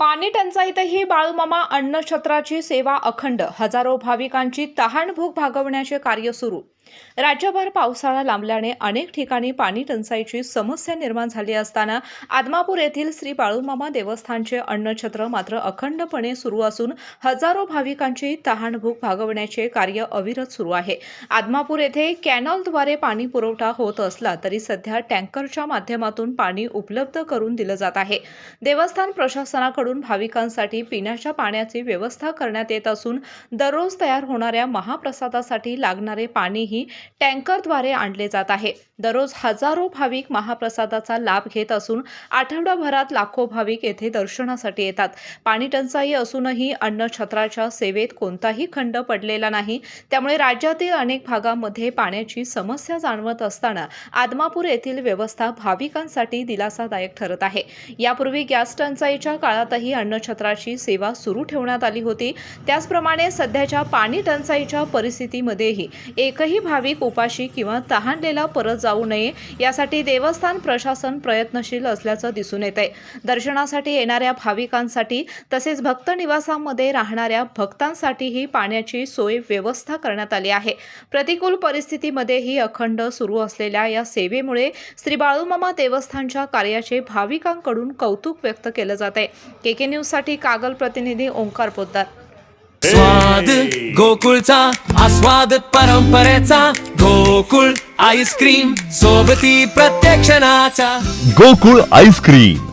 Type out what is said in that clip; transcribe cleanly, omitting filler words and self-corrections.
पाणी टंचाईतही बाळूमामा अन्नछत्राची सेवा अखंड, हजारो भाविकांची तहानभूक भागवण्याचे कार्य सुरू। राज्यभर पावसाळा लांबल्याने अनेक ठिकाणी पाणी टंचाईची समस्या निर्माण झाली असताना आदमापूर येथील श्री बाळूमामा देवस्थानचे अन्नछत्र मात्र अखंडपणे सुरू असून हजारो भाविकांची तहानभूक भागवण्याचे कार्य अविरत सुरू आहे। आदमापूर येथे कॅनॉलद्वारे पाणी पुरवठा होत असला तरी सध्या टँकरच्या माध्यमातून पाणी उपलब्ध करून दिलं जात आहे। देवस्थान प्रशासनाकडून भाविकांसाठी पिण्याच्या पाण्याची व्यवस्था करण्यात येत असून दररोज तयार होणाऱ्या महाप्रसादासाठी लागणारे पाणीही टँकरद्वारे आणले जात आहे। दररोज हजारो भाविक महाप्रसादाचा लाभ घेत असून आठवडाभरात लाखो भाविक येथे दर्शनासाठी येतात। पाणी टंचाई असूनही अन्नछत्राच्या सेवेत कोणताही खंड पडलेला नाही, त्यामुळे राज्यातील अनेक भागांमध्ये पाण्याची समस्या जाणवत असताना आदमापूर येथील व्यवस्था भाविकांसाठी दिलासादायक ठरत आहे। यापूर्वी गॅस टंचाईच्या काळातही अन्नछत्राची सेवा सुरू ठेवण्यात आली होती, त्याचप्रमाणे सध्याच्या पाणी टंचाईच्या परिस्थितीमध्येही एकही भाविक उपाशी किंवा तहानलेला परत जाऊ नये यासाठी देवस्थान प्रशासन प्रयत्नशील असल्याचं दिसून येत आहे। दर्शनासाठी येणाऱ्या भाविकांसाठी तसेच भक्त निवासामध्ये राहणाऱ्या भक्तांसाठीही पाण्याची सोय व्यवस्था करण्यात आली आहे। प्रतिकूल परिस्थितीमध्येही अखंड सुरू असलेल्या या सेवेमुळे श्री बाळूमामा देवस्थानच्या कार्याचे भाविकांकडून कौतुक व्यक्त केलं जात आहे। केके न्यूज साठी कागल प्रतिनिधी ओंकार पोद्दार। स्वाद गोकुळचा आस्वाद परंपरेचा, गोकुळ आईस्क्रीम सोबती प्रत्येक क्षणाचा। गोकुळ आईस्क्रीम